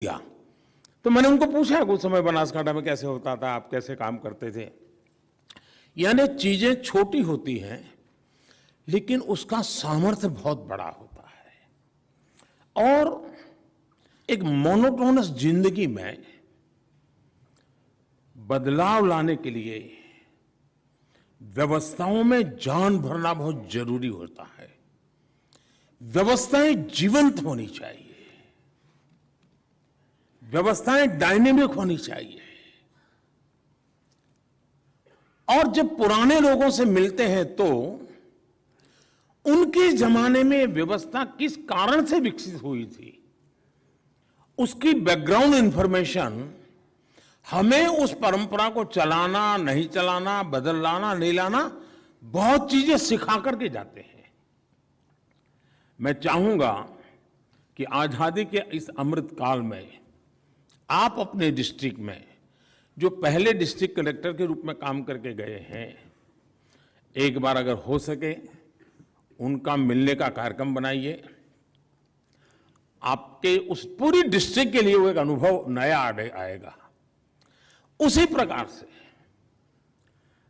किया। तो मैंने उनको पूछा कुछ समय बनासकांठा में कैसे होता था, आप कैसे काम करते थे। यानी चीजें छोटी होती हैं लेकिन उसका सामर्थ्य बहुत बड़ा होता है। और एक मोनोटोनस जिंदगी में बदलाव लाने के लिए व्यवस्थाओं में जान भरना बहुत जरूरी होता है। व्यवस्थाएं जीवंत होनी चाहिए, व्यवस्थाएं डायनेमिक होनी चाहिए। और जब पुराने लोगों से मिलते हैं तो उनके जमाने में व्यवस्था किस कारण से विकसित हुई थी, उसकी बैकग्राउंड इंफॉर्मेशन हमें उस परंपरा को चलाना, नहीं चलाना, बदल लाना, नहीं लाना, बहुत चीजें सिखा करके जाते हैं। मैं चाहूंगा कि आजादी के इस अमृत काल में आप अपने डिस्ट्रिक्ट में जो पहले डिस्ट्रिक्ट कलेक्टर के रूप में काम करके गए हैं, एक बार अगर हो सके उनका मिलने का कार्यक्रम बनाइए। आपके उस पूरी डिस्ट्रिक्ट के लिए वो एक अनुभव नया आएगा। उसी प्रकार से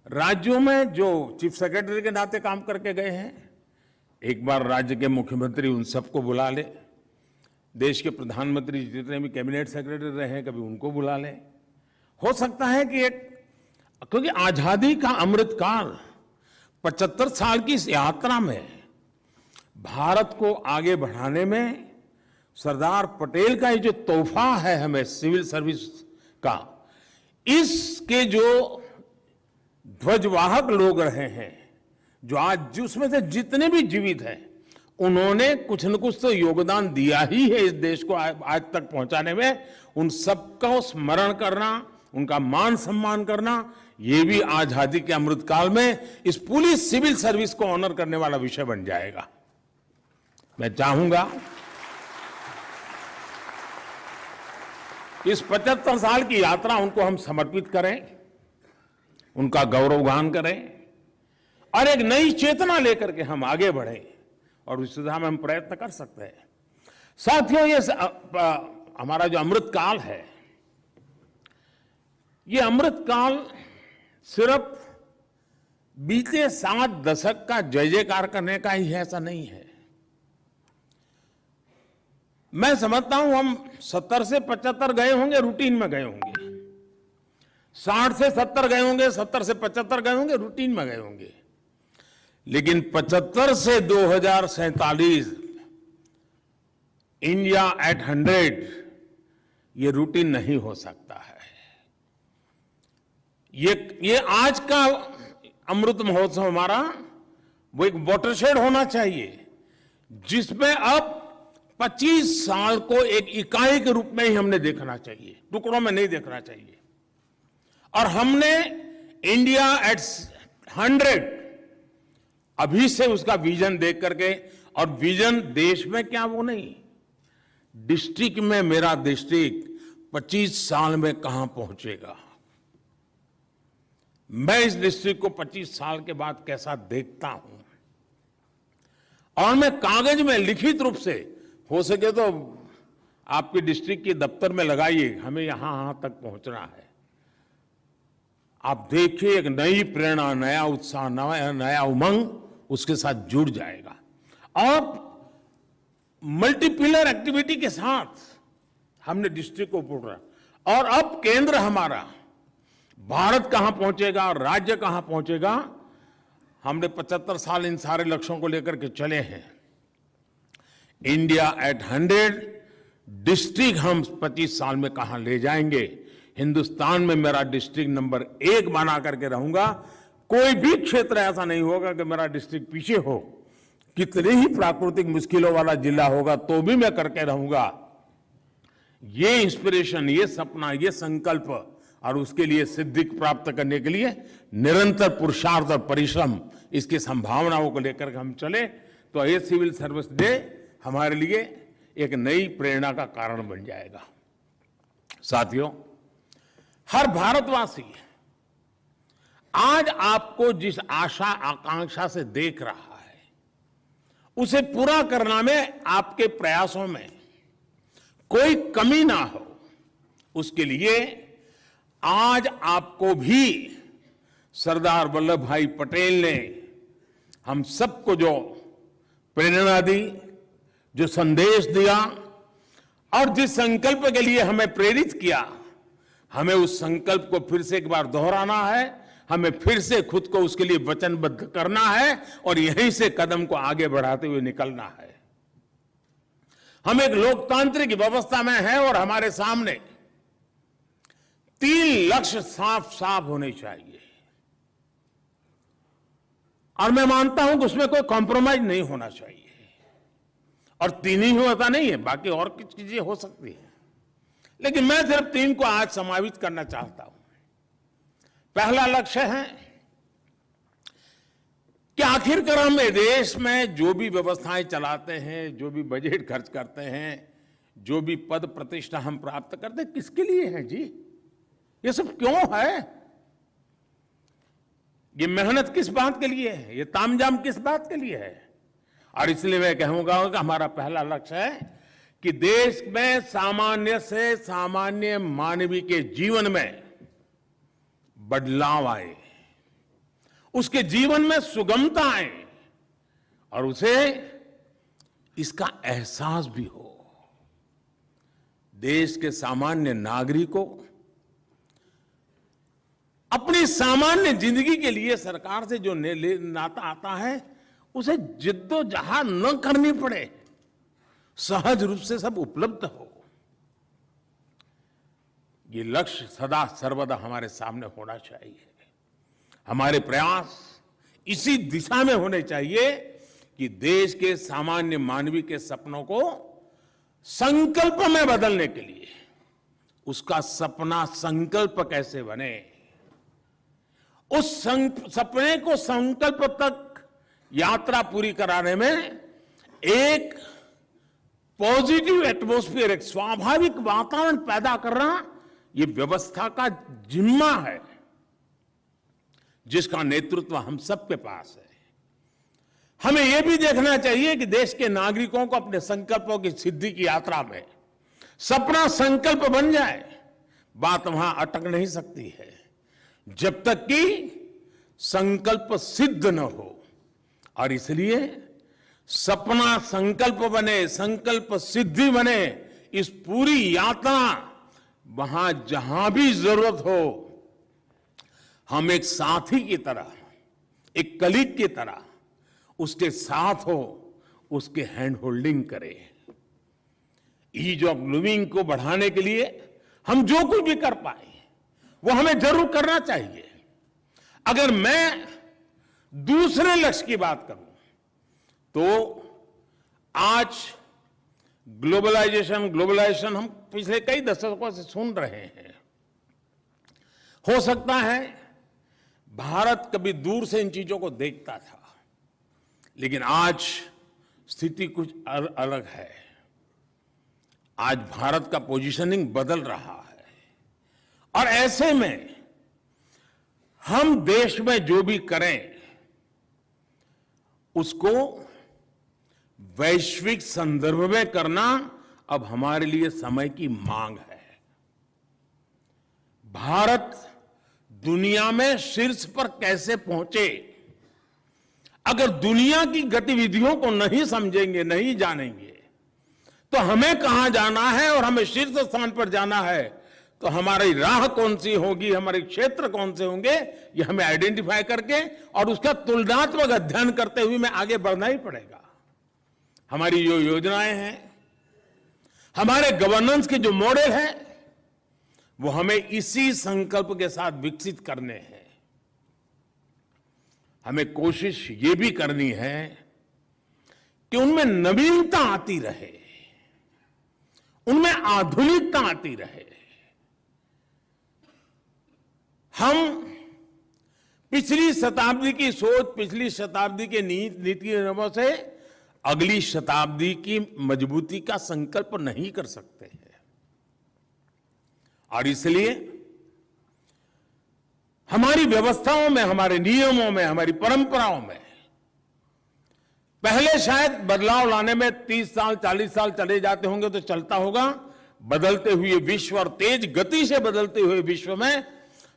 राज्यों में जो चीफ सेक्रेटरी के नाते काम करके गए हैं, एक बार राज्य के मुख्यमंत्री उन सबको बुला ले, देश के प्रधानमंत्री जितने भी कैबिनेट सेक्रेटरी रहे हैं कभी उनको बुला लें। हो सकता है कि क्योंकि आजादी का अमृतकाल 75 साल की इस यात्रा में भारत को आगे बढ़ाने में सरदार पटेल का ये जो तोहफा है हमें सिविल सर्विस का, इसके जो ध्वजवाहक लोग रहे हैं, जो आज उसमें से जितने भी जीवित हैं, उन्होंने कुछ न कुछ तो योगदान दिया ही है इस देश को आज तक पहुंचाने में। उन सबका स्मरण करना, उनका मान सम्मान करना, ये भी आजादी के अमृतकाल में इस पूरी सिविल सर्विस को ऑनर करने वाला विषय बन जाएगा। मैं चाहूंगा इस 75 साल की यात्रा उनको हम समर्पित करें, उनका गौरवगान करें और एक नई चेतना लेकर के हम आगे बढ़ें और उस दिशा में हम प्रयत्न कर सकते हैं। साथियों, ये हमारा जो अमृत काल है, ये अमृत काल सिर्फ बीते 7 दशक का जय जयकार करने का ही है, ऐसा नहीं है। मैं समझता हूं हम 70 से 75 गए होंगे, रूटीन में गए होंगे, 60 से 70 गए होंगे, 70 से 75 गए होंगे, रूटीन में गए होंगे। लेकिन 75 से 2047 इंडिया एट 100 ये रूटीन नहीं हो सकता है। ये आज का अमृत महोत्सव हमारा वो एक वाटरशेड होना चाहिए जिसमें अब 25 साल को एक इकाई के रूप में ही हमने देखना चाहिए, टुकड़ों में नहीं देखना चाहिए। और हमने इंडिया एट 100 अभी से उसका विजन देख करके, और विजन देश में क्या वो नहीं, डिस्ट्रिक्ट में मेरा डिस्ट्रिक्ट 25 साल में कहां पहुंचेगा, मैं इस डिस्ट्रिक्ट को 25 साल के बाद कैसा देखता हूं। और मैं कागज में लिखित रूप से, हो सके तो आपके डिस्ट्रिक्ट के दफ्तर में लगाइए, हमें यहां तक पहुंचना है। आप देखिए एक नई प्रेरणा, नया उत्साह, नया उमंग उसके साथ जुड़ जाएगा। और मल्टीपिलर एक्टिविटी के साथ हमने डिस्ट्रिक्ट को पूरा, और अब केंद्र हमारा, भारत कहां पहुंचेगा और राज्य कहां पहुंचेगा, हमने 75 साल इन सारे लक्ष्यों को लेकर के चले हैं। इंडिया एट 100 डिस्ट्रिक्ट हम 25 साल में कहां ले जाएंगे, हिंदुस्तान में मेरा डिस्ट्रिक्ट नंबर 1 बना करके रहूंगा। कोई भी क्षेत्र ऐसा नहीं होगा कि मेरा डिस्ट्रिक्ट पीछे हो। कितनी ही प्राकृतिक मुश्किलों वाला जिला होगा तो भी मैं करके रहूंगा। ये इंस्पिरेशन, ये सपना, ये संकल्प, और उसके लिए सिद्धि प्राप्त करने के लिए निरंतर पुरुषार्थ और परिश्रम, इसकी संभावनाओं को लेकर हम चले तो ये सिविल सर्विस डे हमारे लिए एक नई प्रेरणा का कारण बन जाएगा। साथियों, हर भारतवासी आज आपको जिस आशा आकांक्षा से देख रहा है, उसे पूरा करना में आपके प्रयासों में कोई कमी ना हो, उसके लिए आज आपको भी सरदार वल्लभ भाई पटेल ने हम सबको जो प्रेरणा दी, जो संदेश दिया और जिस संकल्प के लिए हमें प्रेरित किया, हमें उस संकल्प को फिर से एक बार दोहराना है, हमें फिर से खुद को उसके लिए वचनबद्ध करना है और यहीं से कदम को आगे बढ़ाते हुए निकलना है। हम एक लोकतांत्रिक व्यवस्था में हैं और हमारे सामने 3 लक्ष्य साफ साफ होने चाहिए और मैं मानता हूं कि उसमें कोई कॉम्प्रोमाइज नहीं होना चाहिए। और 3 ही होता नहीं है, बाकी और कुछ चीजें हो सकती है, लेकिन मैं सिर्फ 3 को आज समावित करना चाहता हूं। पहला लक्ष्य है कि आखिरकार हम देश में जो भी व्यवस्थाएं चलाते हैं, जो भी बजट खर्च करते हैं, जो भी पद प्रतिष्ठा हम प्राप्त करते हैं, किसके लिए है जी? ये सब क्यों है? ये मेहनत किस बात के लिए है? ये तामझाम किस बात के लिए है? और इसलिए मैं कहूंगा कि हमारा पहला लक्ष्य है कि देश में सामान्य से सामान्य मानवीय के जीवन में बदलाव आए, उसके जीवन में सुगमता आए और उसे इसका एहसास भी हो। देश के सामान्य नागरिकों अपनी सामान्य जिंदगी के लिए सरकार से जो नाता आता है उसे जिद्दोजहद न करनी पड़े, सहज रूप से सब उपलब्ध हो। ये लक्ष्य सदा सर्वदा हमारे सामने होना चाहिए। हमारे प्रयास इसी दिशा में होने चाहिए कि देश के सामान्य मानवीय के सपनों को संकल्प में बदलने के लिए उसका सपना संकल्प कैसे बने, उस सपने को संकल्प तक यात्रा पूरी कराने में एक पॉजिटिव एटमॉस्फेयर, एक स्वाभाविक वातावरण पैदा करना ये व्यवस्था का जिम्मा है, जिसका नेतृत्व हम सबके पास है। हमें यह भी देखना चाहिए कि देश के नागरिकों को अपने संकल्पों की सिद्धि की यात्रा में सपना संकल्प बन जाए, बात वहां अटक नहीं सकती है जब तक कि संकल्प सिद्ध न हो। और इसलिए सपना संकल्प बने, संकल्प सिद्धि बने, इस पूरी यात्रा वहां जहां भी जरूरत हो हम एक साथी की तरह, एक कलीग की तरह उसके साथ हो, उसके हैंड होल्डिंग करें। ईज ऑफ लिविंग को बढ़ाने के लिए हम जो कुछ भी कर पाए वो हमें जरूर करना चाहिए। अगर मैं दूसरे लक्ष्य की बात करूं तो आज ग्लोबलाइजेशन हम पिछले कई दशकों से सुन रहे हैं। हो सकता है भारत कभी दूर से इन चीजों को देखता था, लेकिन आज स्थिति कुछ अलग है। आज भारत का पोजीशनिंग बदल रहा है और ऐसे में हम देश में जो भी करें उसको वैश्विक संदर्भ में करना अब हमारे लिए समय की मांग है। भारत दुनिया में शीर्ष पर कैसे पहुंचे, अगर दुनिया की गतिविधियों को नहीं समझेंगे, नहीं जानेंगे, तो हमें कहां जाना है और हमें शीर्ष स्थान पर जाना है तो हमारी राह कौन सी होगी, हमारे क्षेत्र कौन से होंगे, ये हमें आइडेंटिफाई करके और उसका तुलनात्मक अध्ययन करते हुए हमें आगे बढ़ना ही पड़ेगा। हमारी जो योजनाएं हैं, हमारे गवर्नेंस के जो मॉडल हैं, वो हमें इसी संकल्प के साथ विकसित करने हैं। हमें कोशिश ये भी करनी है कि उनमें नवीनता आती रहे, उनमें आधुनिकता आती रहे। हम पिछली शताब्दी की सोच, पिछली शताब्दी के नीति नियमों से अगली शताब्दी की मजबूती का संकल्प नहीं कर सकते हैं। और इसलिए हमारी व्यवस्थाओं में, हमारे नियमों में, हमारी परंपराओं में पहले शायद बदलाव लाने में 30 साल 40 साल चले जाते होंगे तो चलता होगा, बदलते हुए विश्व और तेज गति से बदलते हुए विश्व में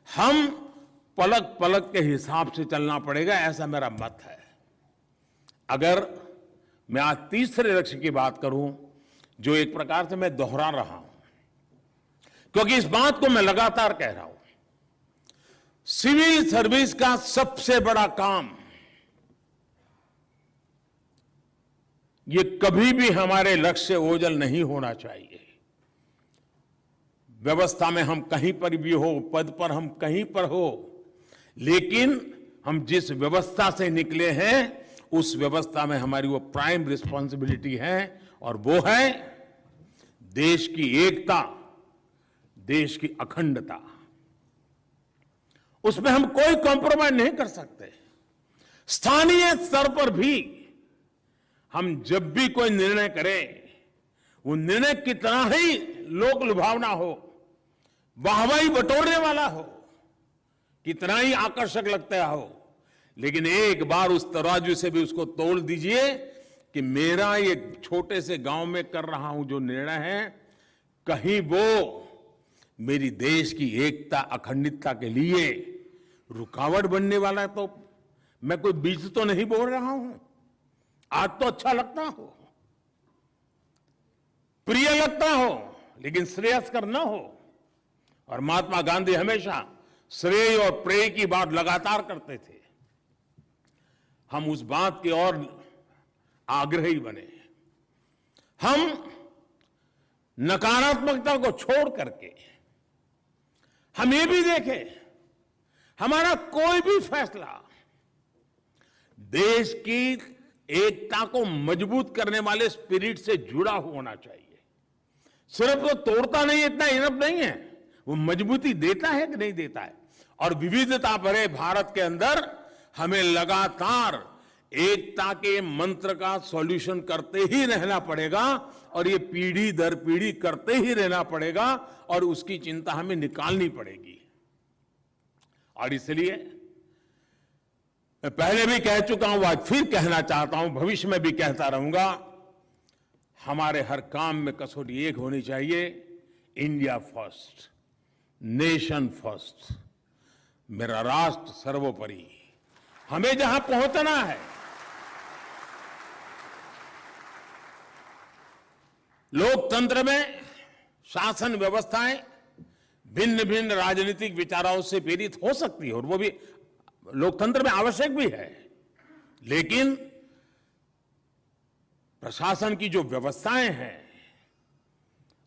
हम पलक पलक के हिसाब से चलना पड़ेगा, ऐसा मेरा मत है। अगर मैं आज तीसरे लक्ष्य की बात करूं, जो एक प्रकार से मैं दोहरा रहा हूं, क्योंकि इस बात को मैं लगातार कह रहा हूं, सिविल सर्विस का सबसे बड़ा काम ये कभी भी हमारे लक्ष्य से ओझल नहीं होना चाहिए। व्यवस्था में हम कहीं पर भी हो, पद पर हम कहीं पर हो, लेकिन हम जिस व्यवस्था से निकले हैं उस व्यवस्था में हमारी वो प्राइम रिस्पॉन्सिबिलिटी है, और वो है देश की एकता, देश की अखंडता। उसमें हम कोई कॉम्प्रोमाइज नहीं कर सकते। स्थानीय स्तर पर भी हम जब भी कोई निर्णय करें, वो निर्णय कितना ही लोक लुभावना हो, वाहवाही बटोरने वाला हो, कितना ही आकर्षक लगता हो, लेकिन एक बार उस तराजू से भी उसको तोल दीजिए कि मेरा ये छोटे से गांव में कर रहा हूं जो निर्णय है, कहीं वो मेरी देश की एकता अखंडता के लिए रुकावट बनने वाला है, तो मैं कोई बीज तो नहीं बोल रहा हूं। आज तो अच्छा लगता हो, प्रिय लगता हो, लेकिन श्रेयस्कर न हो। और महात्मा गांधी हमेशा श्रेय और प्रेय की बात लगातार करते थे। हम उस बात की ओर आग्रही बने। हम नकारात्मकता को छोड़ करके हम ये भी देखें, हमारा कोई भी फैसला देश की एकता को मजबूत करने वाले स्पिरिट से जुड़ा होना चाहिए। सिर्फ वो तोड़ता नहीं, इतना इनफ नहीं है, वो मजबूती देता है कि नहीं देता है। और विविधता भरे भारत के अंदर हमें लगातार एकता के मंत्र का सॉल्यूशन करते ही रहना पड़ेगा, और ये पीढ़ी दर पीढ़ी करते ही रहना पड़ेगा, और उसकी चिंता हमें निकालनी पड़ेगी। और इसलिए मैं पहले भी कह चुका हूं, आज फिर कहना चाहता हूं, भविष्य में भी कहता रहूंगा, हमारे हर काम में कसौटी एक होनी चाहिए, इंडिया फर्स्ट, नेशन फर्स्ट, मेरा राष्ट्र सर्वोपरि। हमें जहां पहुंचना है, लोकतंत्र में शासन व्यवस्थाएं भिन्न भिन्न राजनीतिक विचारों से प्रेरित हो सकती है, और वो भी लोकतंत्र में आवश्यक भी है, लेकिन प्रशासन की जो व्यवस्थाएं हैं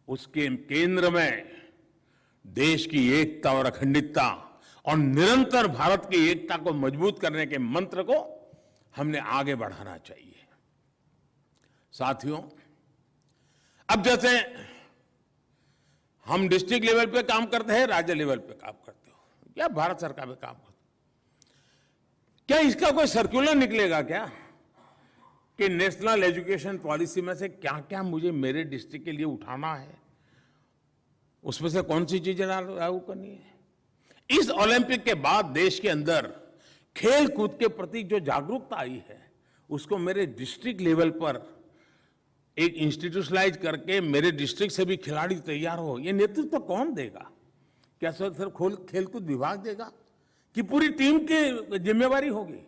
उसके केंद्र में देश की एकता और अखंडता और निरंतर भारत की एकता को मजबूत करने के मंत्र को हमने आगे बढ़ाना चाहिए। साथियों, अब जैसे हम डिस्ट्रिक्ट लेवल पे काम करते हैं, राज्य लेवल पे काम करते हो, या भारत सरकार में काम करते हो, क्या इसका कोई सर्कुलर निकलेगा क्या कि नेशनल एजुकेशन पॉलिसी में से क्या क्या मुझे मेरे डिस्ट्रिक्ट के लिए उठाना है, उसमें से कौन सी चीजें लागू करनी है? इस ओलंपिक के बाद देश के अंदर खेल कूद के प्रति जो जागरूकता आई है, उसको मेरे डिस्ट्रिक्ट लेवल पर एक इंस्टीट्यूशनलाइज करके मेरे डिस्ट्रिक्ट से भी खिलाड़ी तैयार हो, ये नेतृत्व कौन देगा? क्या सिर्फ खेलकूद विभाग देगा कि पूरी टीम की जिम्मेवारी होगी?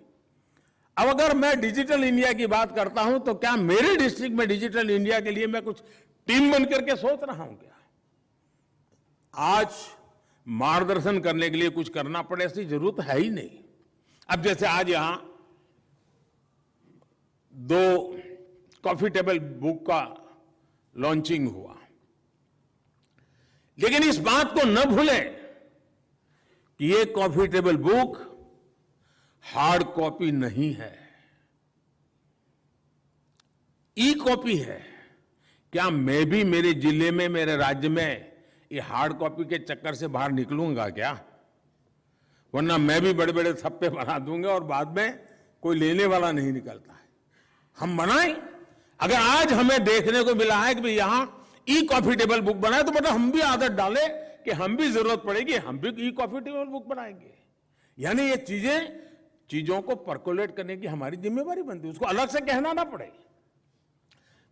अब अगर मैं डिजिटल इंडिया की बात करता हूं, तो क्या मेरे डिस्ट्रिक्ट में डिजिटल इंडिया के लिए मैं कुछ टीम बन करके सोच रहा हूं क्या? आज मार्गदर्शन करने के लिए कुछ करना पड़े ऐसी जरूरत है ही नहीं। अब जैसे आज यहां 2 कॉफी टेबल बुक का लॉन्चिंग हुआ, लेकिन इस बात को न भूलें कि ये coffee table book hard copy नहीं है, ई कॉपी है। क्या मैं भी मेरे जिले में, मेरे राज्य में ये हार्ड कॉपी के चक्कर से बाहर निकलूंगा क्या? वरना मैं भी बड़े बड़े थप्पे बना दूंगा और बाद में कोई लेने वाला नहीं निकलता है। हम बनाएं। अगर आज हमें देखने को मिला है कि भाई यहां ई कॉफी टेबल बुक बनाए, तो मतलब हम भी आदत डालें कि हम भी जरूरत पड़ेगी, हम भी ई कॉफी टेबल बुक बनाएंगे। यानी ये चीजों को परकोलेट करने की हमारी जिम्मेवारी बनती है, उसको अलग से कहना ना पड़े।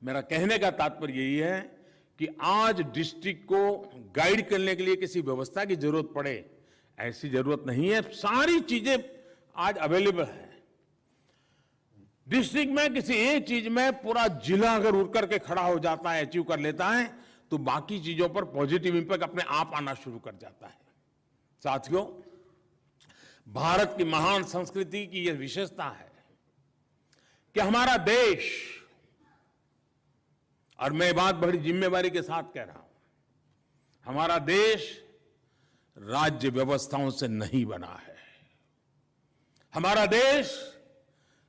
मेरा कहने का तात्पर्य यही है कि आज डिस्ट्रिक्ट को गाइड करने के लिए किसी व्यवस्था की जरूरत पड़े, ऐसी जरूरत नहीं है। सारी चीजें आज अवेलेबल है। डिस्ट्रिक्ट में किसी एक चीज में पूरा जिला अगर उठ करके खड़ा हो जाता है, अचीव कर लेता है, तो बाकी चीजों पर पॉजिटिव इंपैक्ट अपने आप आना शुरू कर जाता है। साथियों, भारत की महान संस्कृति की यह विशेषता है कि हमारा देश, और मैं बात बड़ी जिम्मेवारी के साथ कह रहा हूं, हमारा देश राज्य व्यवस्थाओं से नहीं बना है। हमारा देश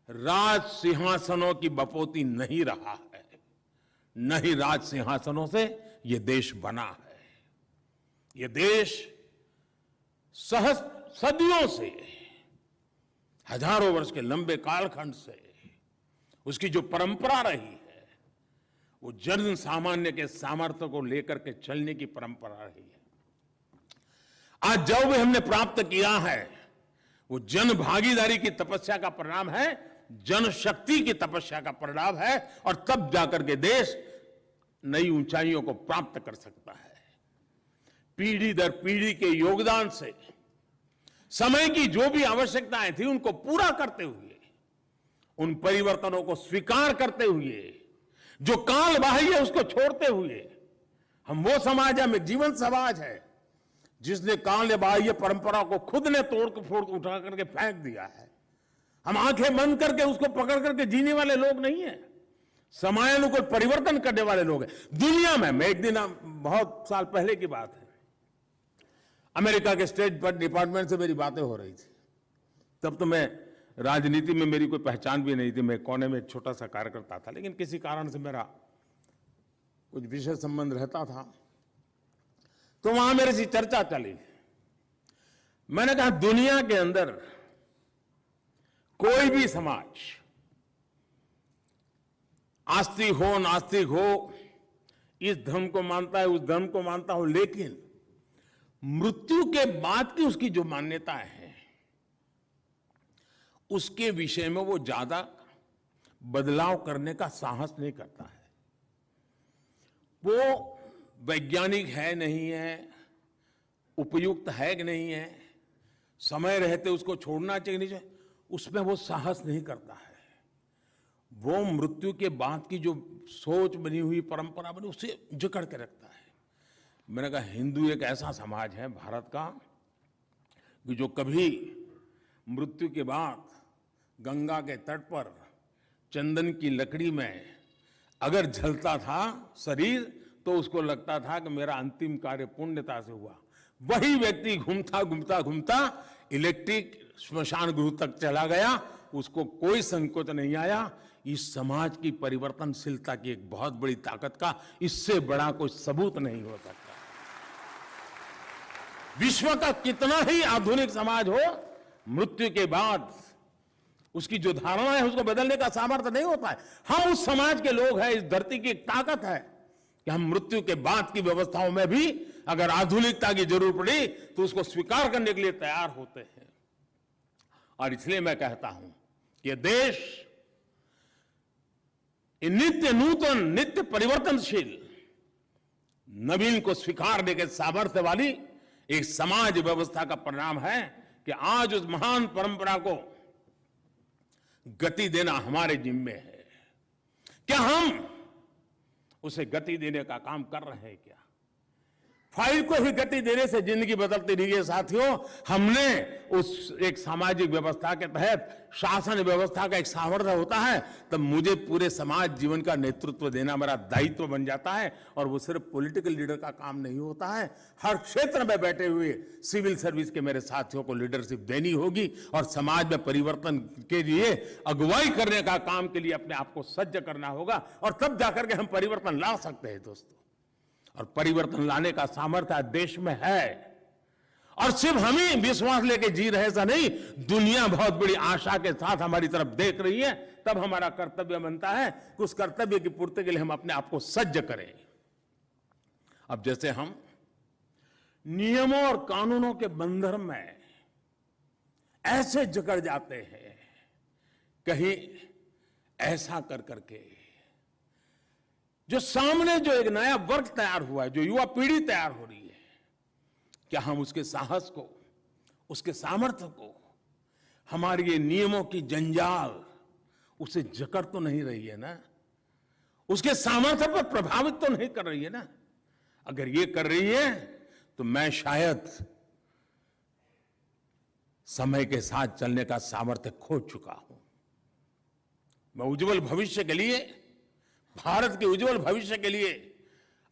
राज सिंहासनों की बपोती नहीं रहा है, न ही राज सिंहासनों से यह देश बना है। यह देश सदियों से, हजारों वर्ष के लंबे कालखंड से उसकी जो परंपरा रही है, वो जन सामान्य के सामर्थ्य को लेकर के चलने की परंपरा रही है। आज जो भी हमने प्राप्त किया है वो जन भागीदारी की तपस्या का परिणाम है, जनशक्ति की तपस्या का परिणाम है, और तब जाकर के देश नई ऊंचाइयों को प्राप्त कर सकता है। पीढ़ी दर पीढ़ी के योगदान से समय की जो भी आवश्यकताएं थी उनको पूरा करते हुए, उन परिवर्तनों को स्वीकार करते हुए, जो काल बाह्य उसको छोड़ते हुए, हम वो समाज है, जीवन समाज है जिसने काल बाह्य परंपरा को खुद ने तोड़ के फोड़ उठा करके फेंक दिया है। हम आंखें बंद करके उसको पकड़ करके जीने वाले लोग नहीं है, समयानुकूल परिवर्तन करने वाले लोग हैं। दुनिया में, मैं एक दिन, बहुत साल पहले की बात है, अमेरिका के स्टेट डिपार्टमेंट से मेरी बातें हो रही थी। तब तो मैं राजनीति में, मेरी कोई पहचान भी नहीं थी, मैं कोने में एक छोटा सा कार्यकर्ता था, लेकिन किसी कारण से मेरा कुछ विशेष संबंध रहता था, तो वहां मेरे से चर्चा चली। मैंने कहा, दुनिया के अंदर कोई भी समाज, आस्तिक हो नास्तिक हो, इस धर्म को मानता है उस धर्म को मानता हो, लेकिन मृत्यु के बाद की उसकी जो मान्यताएं हैं उसके विषय में वो ज्यादा बदलाव करने का साहस नहीं करता है। वो वैज्ञानिक है नहीं है, उपयुक्त है कि नहीं है, समय रहते उसको छोड़ना चाहिए नहीं चाहिए, उसमें वो साहस नहीं करता है। वो मृत्यु के बाद की जो सोच बनी हुई, परंपरा बनी, उसे जकड़ के रखता है। मैंने कहा, हिंदू एक ऐसा समाज है भारत का कि जो कभी मृत्यु के बाद गंगा के तट पर चंदन की लकड़ी में अगर जलता था शरीर, तो उसको लगता था कि मेरा अंतिम कार्य पुण्यता से हुआ। वही व्यक्ति घूमता घूमता घूमता इलेक्ट्रिक श्मशान गृह तक चला गया, उसको कोई संकोच नहीं आया। इस समाज की परिवर्तनशीलता की एक बहुत बड़ी ताकत का इससे बड़ा कोई सबूत नहीं हो सकता। विश्व का कितना ही आधुनिक समाज हो, मृत्यु के बाद उसकी जो धारणा है उसको बदलने का सामर्थ्य नहीं होता है। हम उस समाज के लोग हैं, इस धरती की एक ताकत है कि हम मृत्यु के बाद की व्यवस्थाओं में भी अगर आधुनिकता की जरूरत पड़ी तो उसको स्वीकार करने के लिए तैयार होते हैं। और इसलिए मैं कहता हूं कि यह देश नित्य नूतन, नित्य परिवर्तनशील, नवीन को स्वीकारने के सामर्थ्य वाली एक समाज व्यवस्था का परिणाम है कि आज उस महान परंपरा को गति देना हमारे जिम्मे है। क्या हम उसे गति देने का काम कर रहे हैं? क्या फाइल को ही गति देने से जिंदगी बदलती नहीं है साथियों। हमने उस एक सामाजिक व्यवस्था के तहत शासन व्यवस्था का एक सामर्थ्य होता है, तब मुझे पूरे समाज जीवन का नेतृत्व देना मेरा दायित्व बन जाता है। और वो सिर्फ पॉलिटिकल लीडर का काम नहीं होता है, हर क्षेत्र में बैठे हुए सिविल सर्विस के मेरे साथियों को लीडरशिप देनी होगी और समाज में परिवर्तन के लिए अगुवाई करने का काम के लिए अपने आप को सज्ज करना होगा, और तब जाकर के हम परिवर्तन ला सकते हैं दोस्तों। और परिवर्तन लाने का सामर्थ्य देश में है, और सिर्फ हम ही विश्वास लेके जी रहे ऐसा नहीं, दुनिया बहुत बड़ी आशा के साथ हमारी तरफ देख रही है। तब हमारा कर्तव्य बनता है कि उस कर्तव्य की पूर्ति के लिए हम अपने आप को सज्ज करें। अब जैसे हम नियमों और कानूनों के बंधन में ऐसे जकड़ जाते हैं, कहीं ऐसा कर करके जो सामने जो एक नया वर्ग तैयार हुआ है, जो युवा पीढ़ी तैयार हो रही है, क्या हम उसके साहस को, उसके सामर्थ्य को, हमारे ये नियमों की जंजाल उसे जकड़ तो नहीं रही है ना, उसके सामर्थ्य पर प्रभावित तो नहीं कर रही है ना? अगर ये कर रही है तो मैं शायद समय के साथ चलने का सामर्थ्य खो चुका हूं। मैं उज्जवल भविष्य के लिए, भारत के उज्जवल भविष्य के लिए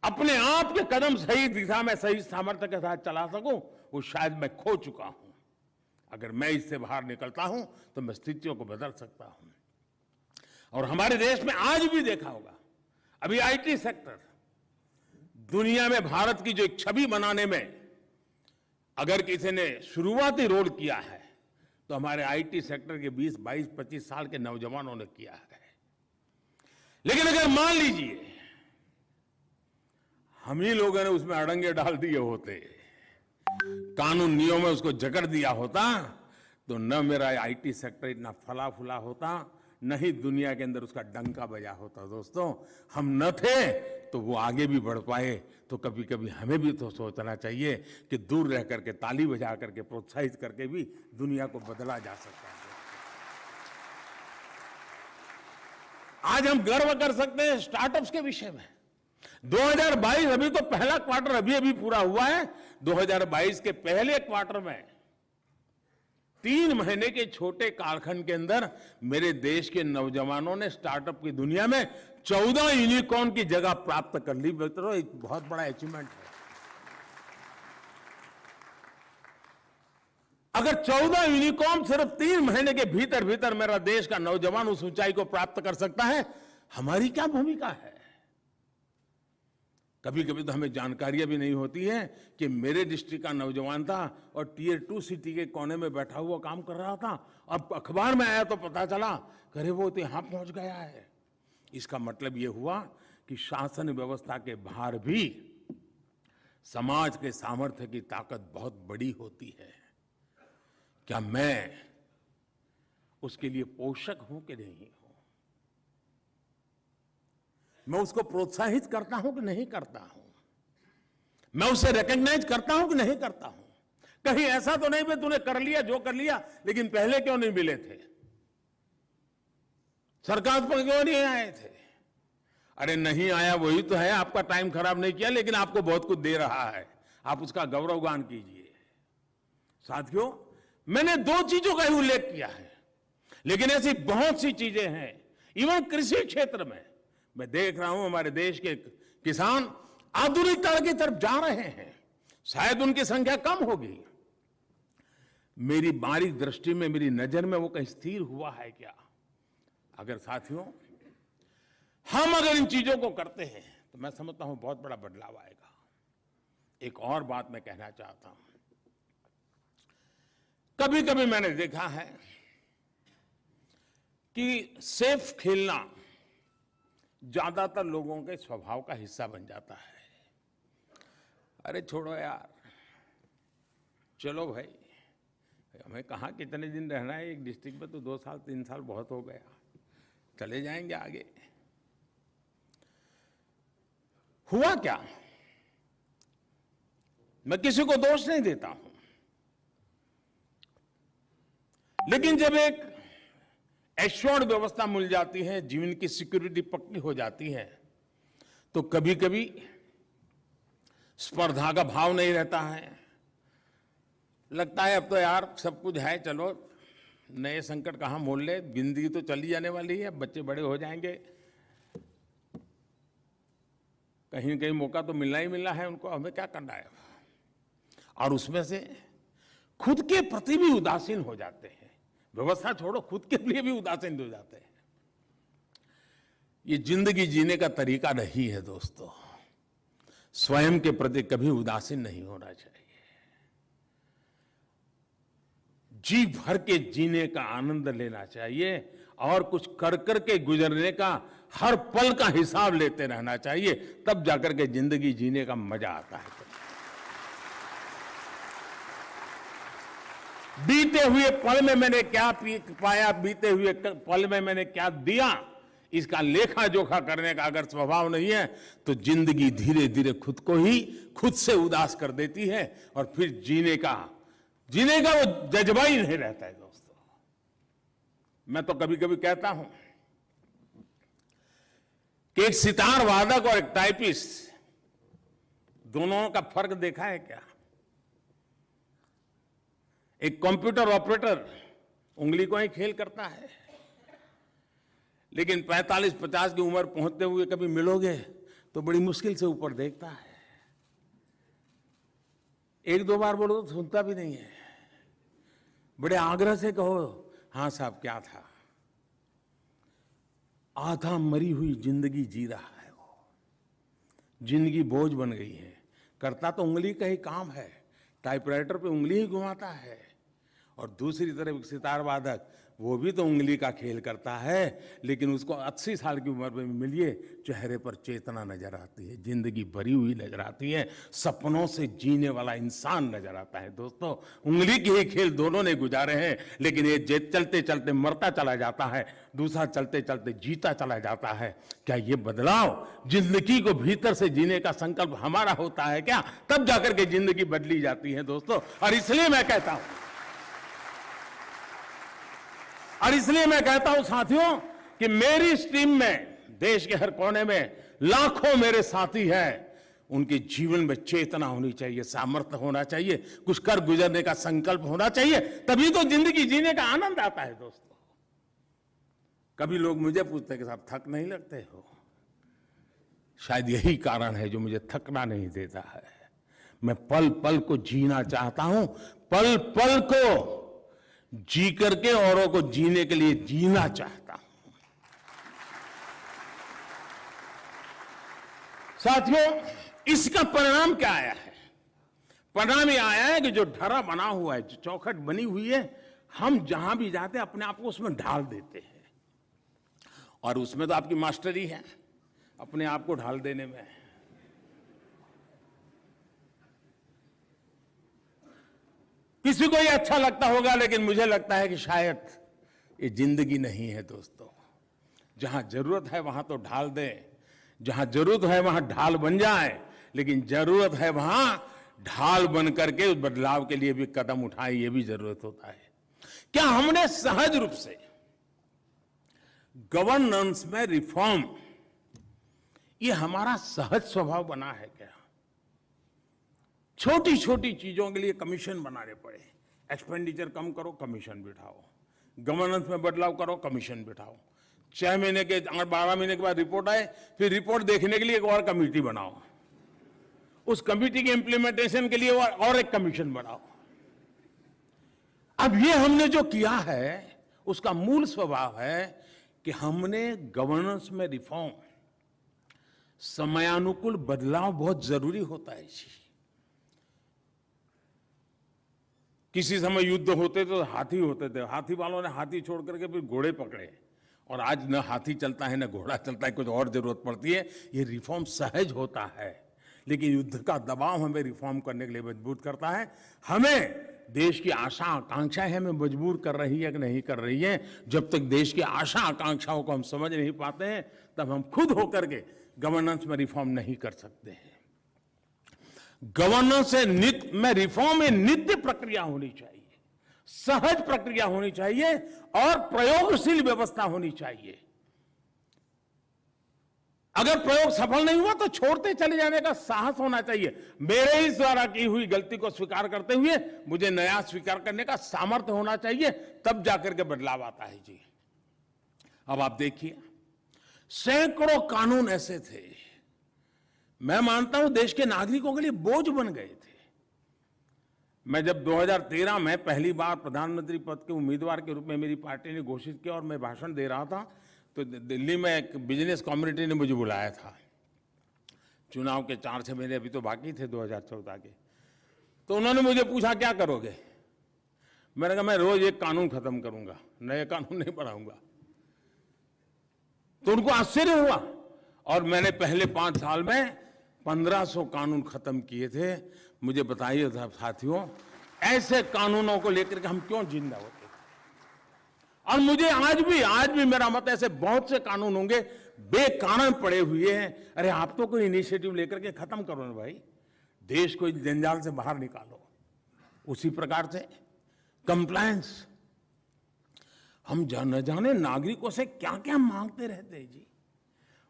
अपने आप के कदम सही दिशा में, सही सामर्थ्य के साथ चला सकूं, वो शायद मैं खो चुका हूं। अगर मैं इससे बाहर निकलता हूं तो मैं स्थितियों को बदल सकता हूं। और हमारे देश में आज भी देखा होगा, अभी आईटी सेक्टर दुनिया में भारत की जो एक छवि बनाने में अगर किसी ने शुरुआती रोल किया है तो हमारे आईटी सेक्टर के 20, 22, 25 साल के नौजवानों ने किया है। लेकिन अगर मान लीजिए हम ही लोगों ने उसमें अड़ंगे डाल दिए होते, कानून नियमों में उसको जकड़ दिया होता, तो न मेरा आईटी सेक्टर इतना फला फूला होता, न ही दुनिया के अंदर उसका डंका बजा होता। दोस्तों, हम न थे तो वो आगे भी बढ़ पाए। तो कभी कभी हमें भी तो सोचना चाहिए कि दूर रह करके, ताली बजा करके, प्रोत्साहित करके भी दुनिया को बदला जा सकता है। आज हम गर्व कर सकते हैं स्टार्टअप्स के विषय में। 2022 अभी तो पहला क्वार्टर अभी पूरा हुआ है। 2022 के पहले क्वार्टर में 3 महीने के छोटे कालखंड के अंदर मेरे देश के नौजवानों ने स्टार्टअप की दुनिया में 14 यूनिकॉर्न की जगह प्राप्त कर ली। मित्रों, एक बहुत बड़ा अचीवमेंट है। अगर 14 यूनिकॉर्न सिर्फ 3 महीने के भीतर भीतर मेरा देश का नौजवान उस ऊंचाई को प्राप्त कर सकता है, हमारी क्या भूमिका है? कभी कभी तो हमें जानकारियां भी नहीं होती है कि मेरे डिस्ट्रिक्ट का नौजवान था और टियर 2 सिटी के कोने में बैठा हुआ काम कर रहा था। अब अखबार में आया तो पता चला, अरे वो तो यहां पहुंच गया है। इसका मतलब ये हुआ कि शासन व्यवस्था के बाहर भी समाज के सामर्थ्य की ताकत बहुत बड़ी होती है। क्या मैं उसके लिए पोषक हूं कि नहीं हूं? मैं उसको प्रोत्साहित करता हूं कि नहीं करता हूं? मैं उसे रिकॉग्नाइज करता हूं कि नहीं करता हूं? कहीं ऐसा तो नहीं, तूने कर लिया जो कर लिया, लेकिन पहले क्यों नहीं मिले थे? सरकार पर क्यों नहीं आए थे? अरे नहीं आया वही तो है, आपका टाइम खराब नहीं किया, लेकिन आपको बहुत कुछ दे रहा है, आप उसका गौरवगान कीजिए। साथियों, मैंने 2 चीजों का ही उल्लेख किया है, लेकिन ऐसी बहुत सी चीजें हैं। इवन कृषि क्षेत्र में मैं देख रहा हूं हमारे देश के किसान आधुनिकता की तरफ जा रहे हैं। शायद उनकी संख्या कम होगी, मेरी बारीक दृष्टि में, मेरी नजर में वो कहीं स्थिर हुआ है क्या? अगर साथियों हम अगर इन चीजों को करते हैं तो मैं समझता हूं बहुत बड़ा बदलाव आएगा। एक और बात मैं कहना चाहता हूं, कभी कभी मैंने देखा है कि सेफ खेलना ज्यादातर लोगों के स्वभाव का हिस्सा बन जाता है। अरे छोड़ो यार, चलो भाई, हमें कहाँ कितने दिन रहना है एक डिस्ट्रिक्ट में, तो 2 साल 3 साल बहुत हो गया, चले जाएंगे आगे। हुआ क्या? मैं किसी को दोष नहीं देता हूं, लेकिन जब एक एश्योर्ड व्यवस्था मिल जाती है, जीवन की सिक्योरिटी पक्की हो जाती है, तो कभी कभी स्पर्धा का भाव नहीं रहता है। लगता है अब तो यार सब कुछ है, चलो नए संकट कहां मोल ले, जिंदगी तो चली जाने वाली है, बच्चे बड़े हो जाएंगे, कहीं कहीं मौका तो मिलना ही मिलना है उनको, हमें क्या करना है। और उसमें से खुद के प्रति भी उदासीन हो जाते हैं। व्यवस्था छोड़ो, खुद के लिए भी उदासीन हो जाते हैं। ये जिंदगी जीने का तरीका नहीं है दोस्तों। स्वयं के प्रति कभी उदासीन नहीं होना चाहिए। जी भर के जीने का आनंद लेना चाहिए और कुछ कर कर के गुजरने का, हर पल का हिसाब लेते रहना चाहिए, तब जाकर के जिंदगी जीने का मजा आता है। बीते हुए पल में मैंने क्या पाया, बीते हुए पल में मैंने क्या दिया, इसका लेखा जोखा करने का अगर स्वभाव नहीं है तो जिंदगी धीरे धीरे खुद को ही खुद से उदास कर देती है और फिर जीने का वो जज्बा ही नहीं रहता है दोस्तों। मैं तो कभी कभी कहता हूं कि एक सितार वादक और एक टाइपिस्ट, दोनों का फर्क देखा है क्या? एक कंप्यूटर ऑपरेटर उंगली को ही खेल करता है, लेकिन 45-50 की उम्र पहुंचते हुए कभी मिलोगे तो बड़ी मुश्किल से ऊपर देखता है। एक दो बार बोलो तो सुनता भी नहीं है। बड़े आग्रह से कहो, हाँ साहब क्या था? आधा मरी हुई जिंदगी जी रहा है वो। जिंदगी बोझ बन गई है। करता तो उंगली का ही काम है, टाइपराइटर पे उंगली ही घुमाता है। और दूसरी तरफ सितार वादक, वो भी तो उंगली का खेल करता है, लेकिन उसको 80 साल की उम्र में मिलिए चेहरे पर चेतना नजर आती है, जिंदगी भरी हुई नजर आती है, सपनों से जीने वाला इंसान नजर आता है। दोस्तों, उंगली के ही खेल दोनों ने गुजारे हैं, लेकिन ये चलते चलते मरता चला जाता है, दूसरा चलते चलते जीता चला जाता है। क्या ये बदलाव जिंदगी को भीतर से जीने का संकल्प हमारा होता है क्या? तब जाकर के जिंदगी बदली जाती है दोस्तों। और इसलिए मैं कहता हूं साथियों कि मेरी इस टीम में देश के हर कोने में लाखों मेरे साथी हैं। उनके जीवन में चेतना होनी चाहिए, सामर्थ्य होना चाहिए, कुछ कर गुजरने का संकल्प होना चाहिए, तभी तो जिंदगी जीने का आनंद आता है दोस्तों। कभी लोग मुझे पूछते हैं कि साहब थक नहीं लगते हो? शायद यही कारण है जो मुझे थकना नहीं देता है। मैं पल पल को जीना चाहता हूं, पल पल को जी करके औरों को जीने के लिए जीना चाहता हूं। साथियों, इसका परिणाम क्या आया है? परिणाम ये आया है कि जो ढरा बना हुआ है, जो चौखट बनी हुई है, हम जहां भी जाते हैं अपने आप को उसमें ढाल देते हैं। और उसमें तो आपकी मास्टरी है, अपने आप को ढाल देने में। किसी को ये अच्छा लगता होगा, लेकिन मुझे लगता है कि शायद ये जिंदगी नहीं है दोस्तों। जहां जरूरत है वहां तो ढाल दें, जहां जरूरत है वहां ढाल बन जाए, लेकिन जरूरत है वहां ढाल बन करके उस बदलाव के लिए भी कदम उठाएं, ये भी जरूरत होता है। क्या हमने सहज रूप से गवर्नेंस में रिफॉर्म, ये हमारा सहज स्वभाव बना है क्या? छोटी छोटी चीजों के लिए कमीशन बनाने पड़े, एक्सपेंडिचर कम करो, कमीशन बिठाओ, गवर्नेंस में बदलाव करो, कमीशन बिठाओ, 6 महीने के 12 महीने के बाद रिपोर्ट आए, फिर रिपोर्ट देखने के लिए एक और कमेटी बनाओ, उस कमेटी के इंप्लीमेंटेशन के लिए और एक कमीशन बनाओ। अब ये हमने जो किया है उसका मूल स्वभाव है कि हमने गवर्नेंस में रिफॉर्म, समयानुकूल बदलाव बहुत जरूरी होता है जी। किसी समय युद्ध होते तो हाथी होते थे, हाथी वालों ने हाथी छोड़ करके फिर घोड़े पकड़े, और आज न हाथी चलता है न घोड़ा चलता है, कुछ और जरूरत पड़ती है। ये रिफॉर्म सहज होता है, लेकिन युद्ध का दबाव हमें रिफॉर्म करने के लिए मजबूर करता है। हमें देश की आशा आकांक्षाएं हमें मजबूर कर रही है कि नहीं कर रही है। जब तक देश की आशा आकांक्षाओं को हम समझ नहीं पाते हैं, तब हम खुद होकर के गवर्नेंस में रिफॉर्म नहीं कर सकते हैं। गवर्नेंस में रिफॉर्म में नित्य प्रक्रिया होनी चाहिए, सहज प्रक्रिया होनी चाहिए और प्रयोगशील व्यवस्था होनी चाहिए। अगर प्रयोग सफल नहीं हुआ तो छोड़ते चले जाने का साहस होना चाहिए। मेरे ही द्वारा की हुई गलती को स्वीकार करते हुए मुझे नया स्वीकार करने का सामर्थ्य होना चाहिए, तब जाकर के बदलाव आता है जी। अब आप देखिए, सैकड़ों कानून ऐसे थे, मैं मानता हूं देश के नागरिकों के लिए बोझ बन गए थे। मैं जब 2013 में पहली बार प्रधानमंत्री पद के उम्मीदवार के रूप में मेरी पार्टी ने घोषित किया और मैं भाषण दे रहा था, तो दिल्ली में एक बिजनेस कम्युनिटी ने मुझे बुलाया था। चुनाव के 4-6 महीने अभी तो बाकी थे 2014 के। तो उन्होंने मुझे पूछा क्या करोगे? मैंने कहा मैं रोज एक कानून खत्म करूंगा, नए कानून नहीं बढ़ाऊंगा। तो उनको आश्चर्य हुआ, और मैंने पहले 5 साल में 1500 कानून खत्म किए थे। मुझे बताइए साथियों, ऐसे कानूनों को लेकर के हम क्यों जिंदा होते थे? और मुझे आज भी मेरा मत ऐसे बहुत से कानून होंगे बेकानून पड़े हुए हैं। अरे आप तो कोई इनिशिएटिव लेकर के खत्म करो ना भाई, देश को इस जंजाल से बाहर निकालो। उसी प्रकार से कंप्लायंस, हम न जाने नागरिकों से क्या क्या मांगते रहते हैं जी।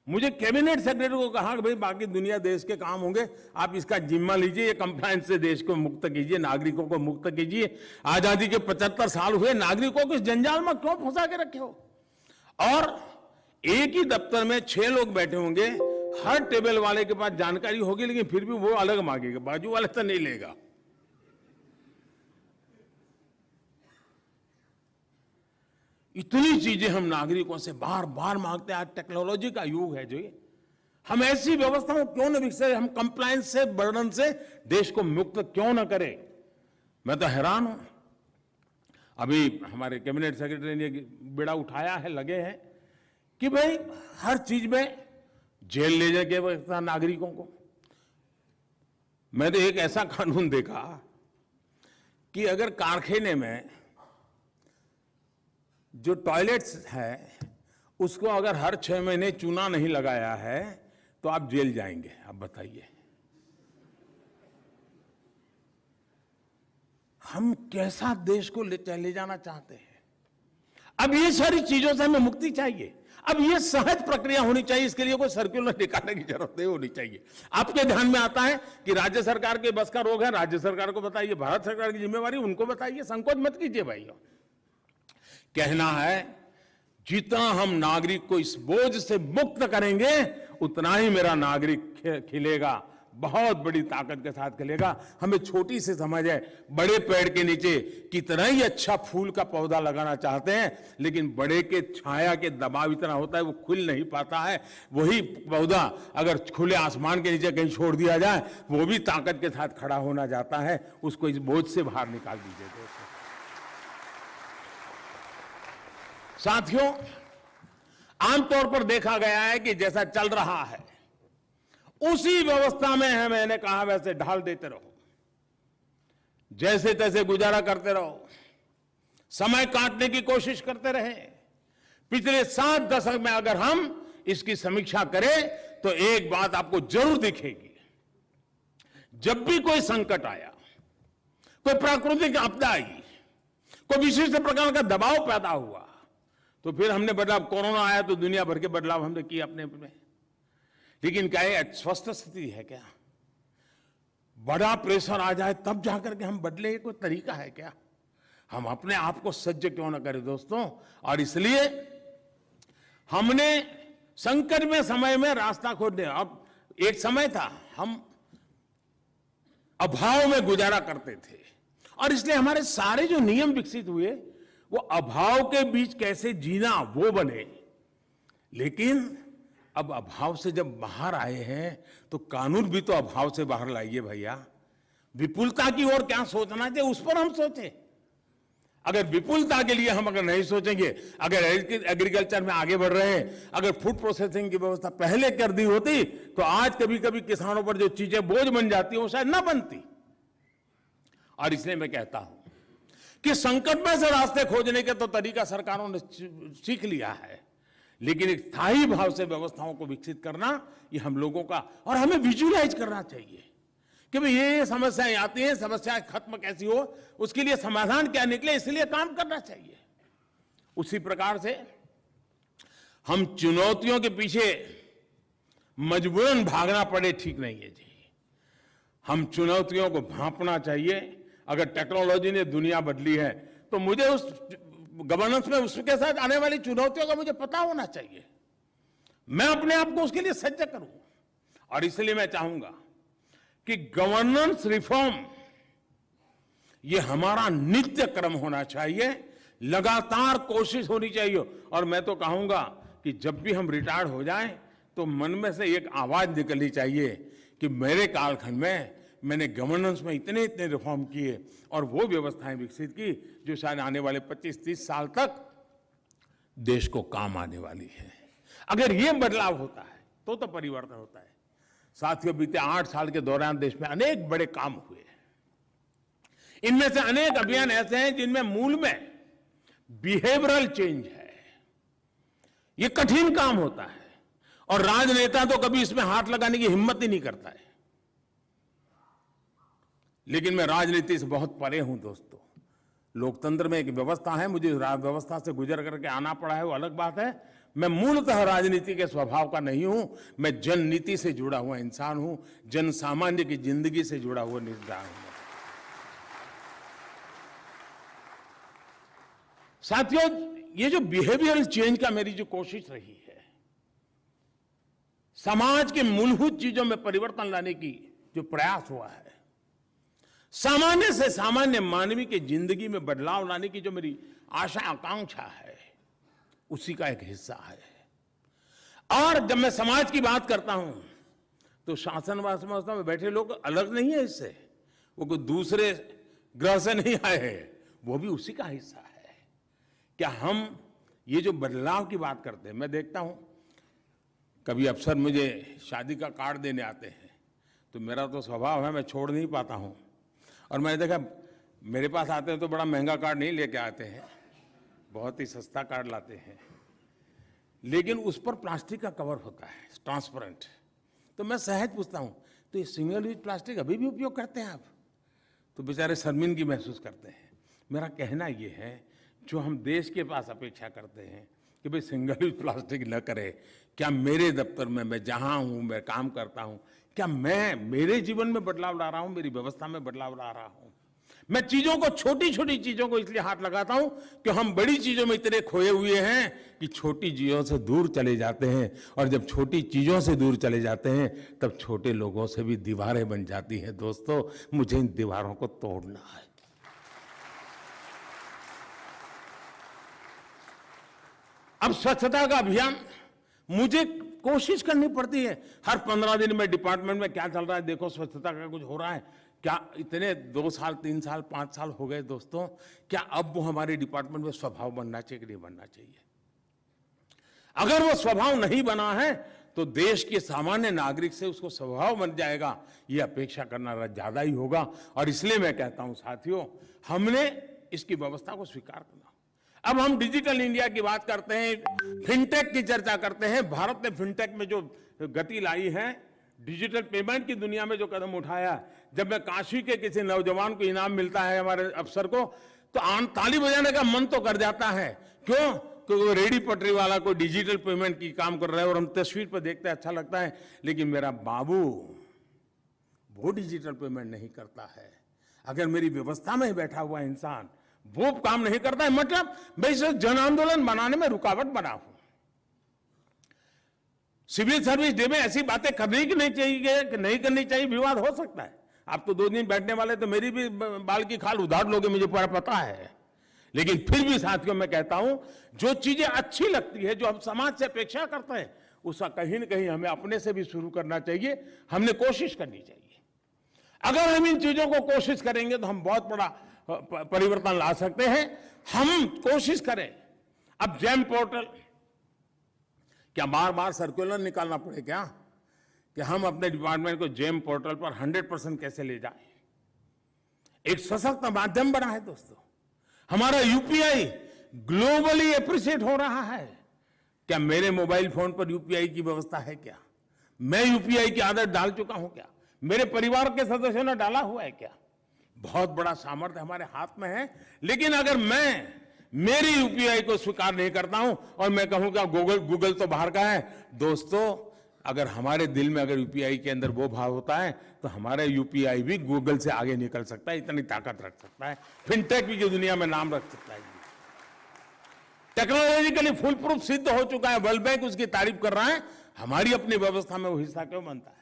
मुझे कैबिनेट सेक्रेटरी को कहा कि भाई बाकी दुनिया देश के काम होंगे, आप इसका जिम्मा लीजिए, ये कंप्लायंस से देश को मुक्त कीजिए, नागरिकों को मुक्त कीजिए। आजादी के 75 साल हुए, नागरिकों को इस जंजाल में क्यों फंसा के रखे हो? और एक ही दफ्तर में 6 लोग बैठे होंगे, हर टेबल वाले के पास जानकारी होगी, लेकिन फिर भी वो अलग मांगेगा, बाजू वाले तो नहीं लेगा। इतनी चीजें हम नागरिकों से बार बार मांगते हैं। आज टेक्नोलॉजी का युग है जो ये, हम ऐसी व्यवस्था को क्यों न विकसित, हम कंप्लायंस से, बर्डन से देश को मुक्त क्यों न करें? मैं तो हैरान हूं। अभी हमारे कैबिनेट सेक्रेटरी ने बेड़ा उठाया है, लगे हैं कि भाई हर चीज में जेल ले जाके व्यवस्था नागरिकों को। मैंने एक ऐसा कानून देखा कि अगर कारखाने में जो टॉयलेट्स है उसको अगर हर 6 महीने चूना नहीं लगाया है तो आप जेल जाएंगे। आप बताइए, हम कैसा देश को ले जाना चाहते हैं? अब ये सारी चीजों से हमें मुक्ति चाहिए। अब ये सहज प्रक्रिया होनी चाहिए, इसके लिए कोई सर्कुलर निकालने की जरूरत नहीं होनी चाहिए। आपके ध्यान में आता है कि राज्य सरकार के बस का रोग है, राज्य सरकार को बताइए, भारत सरकार की जिम्मेवारी उनको बताइए, संकोच मत कीजिए भाई। कहना है जितना हम नागरिक को इस बोझ से मुक्त करेंगे उतना ही मेरा नागरिक खिलेगा, बहुत बड़ी ताकत के साथ खिलेगा। हमें छोटी सी समझ है, बड़े पेड़ के नीचे कितना ही अच्छा फूल का पौधा लगाना चाहते हैं, लेकिन बड़े के छाया के दबाव इतना होता है वो खुल नहीं पाता है। वही पौधा अगर खुले आसमान के नीचे कहीं छोड़ दिया जाए वो भी ताकत के साथ खड़ा होना जाता है। उसको इस बोझ से बाहर निकाल दीजिए दोस्तों। साथियों, आमतौर पर देखा गया है कि जैसा चल रहा है उसी व्यवस्था में है, मैंने कहा वैसे ढाल देते रहो, जैसे तैसे गुजारा करते रहो, समय काटने की कोशिश करते रहे। पिछले 7 दशक में अगर हम इसकी समीक्षा करें तो एक बात आपको जरूर दिखेगी, जब भी कोई संकट आया, कोई प्राकृतिक आपदा आई, कोई विशिष्ट प्रकार का दबाव पैदा हुआ, तो फिर हमने बदलाव, कोरोना आया तो दुनिया भर के बदलाव हमने किए अपने में। लेकिन क्या ये स्वस्थ स्थिति है क्या? बड़ा प्रेशर आ जाए तब जाकर के हम बदले, कोई तरीका है क्या? हम अपने आप को सज्ज क्यों ना करें दोस्तों? और इसलिए हमने संकट में समय में रास्ता खोजने, अब एक समय था हम अभाव में गुजारा करते थे, और इसलिए हमारे सारे जो नियम विकसित हुए वो अभाव के बीच कैसे जीना वो बने। लेकिन अब अभाव से जब बाहर आए हैं तो कानून भी तो अभाव से बाहर लाइए भैया। विपुलता की ओर क्या सोचना चाहिए उस पर हम सोचें। अगर विपुलता के लिए हम अगर नहीं सोचेंगे, अगर एग्रीकल्चर में आगे बढ़ रहे हैं, अगर फूड प्रोसेसिंग की व्यवस्था पहले कर दी होती तो आज कभी कभी किसानों पर जो चीजें बोझ बन जाती वो शायद ना बनती। और इसलिए मैं कहता हूं कि संकट में से रास्ते खोजने के तो तरीका सरकारों ने सीख लिया है, लेकिन एक स्थायी भाव से व्यवस्थाओं को विकसित करना ये हम लोगों का, और हमें विजुअलाइज करना चाहिए कि भाई ये समस्याएं आती हैं, समस्याएं खत्म कैसी हो, उसके लिए समाधान क्या निकले, इसलिए काम करना चाहिए। उसी प्रकार से हम चुनौतियों के पीछे मजबूरन भागना पड़े ठीक नहीं है जी। हम चुनौतियों को भांपना चाहिए। अगर टेक्नोलॉजी ने दुनिया बदली है तो मुझे उस गवर्नेंस में उसके साथ आने वाली चुनौतियों का मुझे पता होना चाहिए, मैं अपने आप को उसके लिए सज्ज करूं। और इसलिए मैं चाहूंगा कि गवर्नेंस रिफॉर्म ये हमारा नित्य क्रम होना चाहिए, लगातार कोशिश होनी चाहिए। और मैं तो कहूंगा कि जब भी हम रिटायर्ड हो जाएं तो मन में से एक आवाज निकलनी चाहिए कि मेरे कालखंड में मैंने गवर्नेंस में इतने इतने रिफॉर्म किए और वो व्यवस्थाएं विकसित की जो शायद आने वाले 25-30 साल तक देश को काम आने वाली है। अगर ये बदलाव होता है तो परिवर्तन होता है। साथियों, बीते 8 साल के दौरान देश में अनेक बड़े काम हुए। इनमें से अनेक अभियान ऐसे हैं जिनमें मूल में बिहेवियरल चेंज है। ये कठिन काम होता है और राजनेता तो कभी इसमें हाथ लगाने की हिम्मत ही नहीं करता है। लेकिन मैं राजनीति से बहुत परे हूं दोस्तों। लोकतंत्र में एक व्यवस्था है, मुझे व्यवस्था से गुजर करके आना पड़ा है, वो अलग बात है। मैं मूलतः राजनीति के स्वभाव का नहीं हूं। मैं जननीति से जुड़ा हुआ इंसान हूं, जन सामान्य की जिंदगी से जुड़ा हुआ इंसान हूं। साथियों, ये जो बिहेवियरल चेंज का मेरी जो कोशिश रही है, समाज के मूलभूत चीजों में परिवर्तन लाने की जो प्रयास हुआ है, सामान्य से सामान्य मानवीय की जिंदगी में बदलाव लाने की जो मेरी आशा आकांक्षा है, उसी का एक हिस्सा है। और जब मैं समाज की बात करता हूं तो शासन व्यवस्था में बैठे लोग अलग नहीं है इससे, वो कोई दूसरे ग्रह से नहीं आए हैं, वो भी उसी का हिस्सा है। क्या हम ये जो बदलाव की बात करते हैं, मैं देखता हूं कभी अफसर मुझे शादी का कार्ड देने आते हैं तो मेरा तो स्वभाव है, मैं छोड़ नहीं पाता हूं। और मैंने देखा मेरे पास आते हैं तो बड़ा महंगा कार्ड नहीं लेके आते हैं, बहुत ही सस्ता कार्ड लाते हैं, लेकिन उस पर प्लास्टिक का कवर होता है, ट्रांसपेरेंट। तो मैं सहज पूछता हूं, तो ये सिंगल यूज प्लास्टिक अभी भी उपयोग करते हैं आप? तो बेचारे शर्मिंदगी महसूस करते हैं। मेरा कहना ये है, जो हम देश के पास अपेक्षा करते हैं कि भाई सिंगल यूज प्लास्टिक न करे, क्या मेरे दफ्तर में, मैं जहां हूं, मैं काम करता हूं, क्या मैं मेरे जीवन में बदलाव ला रहा हूं, मेरी व्यवस्था में बदलाव ला रहा हूं? मैं चीजों को, छोटी छोटी चीजों को इसलिए हाथ लगाता हूं कि हम बड़ी चीजों में इतने खोए हुए हैं कि छोटी चीजों से दूर चले जाते हैं। और जब छोटी चीजों से दूर चले जाते हैं तब छोटे लोगों से भी दीवारें बन जाती हैं। दोस्तों, मुझे इन दीवारों को तोड़ना है। अब स्वच्छता का अभियान मुझे कोशिश करनी पड़ती है। हर 15 दिन में डिपार्टमेंट में क्या चल रहा है, देखो स्वच्छता का कुछ हो रहा है क्या? इतने 2 साल, 3 साल, 5 साल हो गए दोस्तों, क्या अब वो हमारे डिपार्टमेंट में स्वभाव बनना चाहिए कि नहीं बनना चाहिए? अगर वो स्वभाव नहीं बना है तो देश के सामान्य नागरिक से उसको स्वभाव बन जाएगा, ये अपेक्षा करना ज्यादा ही होगा। और इसलिए मैं कहता हूं साथियों, हमने इसकी व्यवस्था को स्वीकार करना। अब हम डिजिटल इंडिया की बात करते हैं, फिनटेक की चर्चा करते हैं। भारत ने फिनटेक में जो गति लाई है, डिजिटल पेमेंट की दुनिया में जो कदम उठाया, जब मैं काशी के किसी नौजवान को इनाम मिलता है हमारे अफसर को, तो ताली बजाने का मन तो कर जाता है। क्यों? क्योंकि वो रेडी पटरी वाला कोई डिजिटल पेमेंट की काम कर रहा है और हम तस्वीर पर देखते हैं, अच्छा लगता है। लेकिन मेरा बाबू वो डिजिटल पेमेंट नहीं करता है। अगर मेरी व्यवस्था में बैठा हुआ इंसान वो काम नहीं करता है, मतलब मैं इसे जन आंदोलन बनाने में रुकावट बना हूं। सिविल सर्विस डे में ऐसी बातें करनी की नहीं चाहिए कि नहीं करनी चाहिए, विवाद हो सकता है। आप तो 2 दिन बैठने वाले, तो मेरी भी बाल की खाल उधार लोगे, मुझे पूरा पता है। लेकिन फिर भी साथियों मैं कहता हूं, जो चीजें अच्छी लगती है, जो हम समाज से अपेक्षा करते हैं, उसका कहीं ना कहीं हमें अपने से भी शुरू करना चाहिए, हमने कोशिश करनी चाहिए। अगर हम इन चीजों को कोशिश करेंगे तो हम बहुत बड़ा परिवर्तन ला सकते हैं। हम कोशिश करें। अब जेम पोर्टल, क्या बार बार सर्कुलर निकालना पड़े क्या कि हम अपने डिपार्टमेंट को जेम पोर्टल पर 100% कैसे ले जाएं? एक सशक्त माध्यम बना है दोस्तों। हमारा यूपीआई ग्लोबली एप्रिशिएट हो रहा है। क्या मेरे मोबाइल फोन पर यूपीआई की व्यवस्था है क्या? मैं यूपीआई की आदत डाल चुका हूं क्या? मेरे परिवार के सदस्यों ने डाला हुआ है क्या? बहुत बड़ा सामर्थ्य हमारे हाथ में है। लेकिन अगर मैं मेरी यूपीआई को स्वीकार नहीं करता हूं और मैं कहूंगा गूगल तो बाहर का है, दोस्तों, अगर हमारे दिल में अगर यूपीआई के अंदर वो भाव होता है तो हमारा यूपीआई भी गूगल से आगे निकल सकता है, इतनी ताकत रख सकता है, फिनटेक की दुनिया में नाम रख सकता है। टेक्नोलॉजिकली फुल प्रूफ सिद्ध हो चुका है, वर्ल्ड बैंक उसकी तारीफ कर रहा है। हमारी अपनी व्यवस्था में वो हिस्सा क्यों बनता है?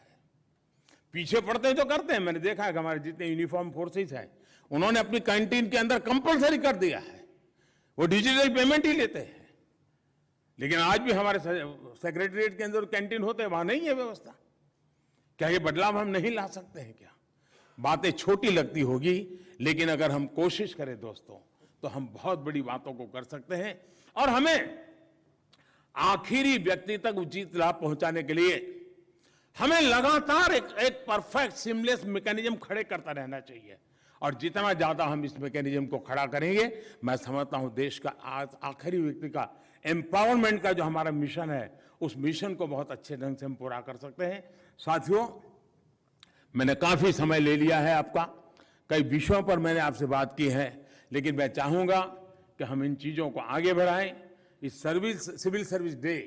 पीछे पड़ते हैं तो करते हैं। मैंने देखा है कि हमारे जितने यूनिफॉर्म फोर्सेस हैं, उन्होंने अपनी कैंटीन के अंदर कंपलसरी कर दिया है, वो डिजिटल पेमेंट ही लेते हैं। लेकिन आज भी हमारे सेक्रेटरीट के अंदर कैंटीन होते हैं, वहां नहीं है व्यवस्था। क्या ये बदलाव हम नहीं ला सकते हैं क्या? बातें छोटी लगती होगी, लेकिन अगर हम कोशिश करें दोस्तों, तो हम बहुत बड़ी बातों को कर सकते हैं। और हमें आखिरी व्यक्ति तक उचित लाभ पहुंचाने के लिए हमें लगातार एक परफेक्ट सिमलेस मैकेनिज्म खड़े करता रहना चाहिए। और जितना ज्यादा हम इस मैकेनिज्म को खड़ा करेंगे, मैं समझता हूं देश का आज आखिरी व्यक्ति का एम्पावरमेंट का जो हमारा मिशन है, उस मिशन को बहुत अच्छे ढंग से हम पूरा कर सकते हैं। साथियों, मैंने काफी समय ले लिया है आपका, कई विषयों पर मैंने आपसे बात की है, लेकिन मैं चाहूंगा कि हम इन चीजों को आगे बढ़ाएं। इस सिविल सर्विस डे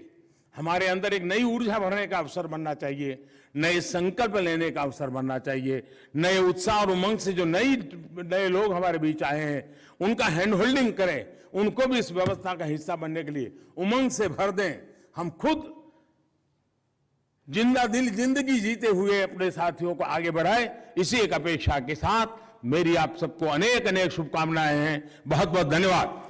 हमारे अंदर एक नई ऊर्जा भरने का अवसर बनना चाहिए, नए संकल्प लेने का अवसर बनना चाहिए, नए उत्साह और उमंग से जो नए लोग हमारे बीच आए हैं उनका हैंड होल्डिंग करें, उनको भी इस व्यवस्था का हिस्सा बनने के लिए उमंग से भर दें। हम खुद जिंदगी जीते हुए अपने साथियों को आगे बढ़ाएं, इसी एक अपेक्षा के साथ मेरी आप सबको अनेक अनेक शुभकामनाएं हैं। बहुत बहुत धन्यवाद।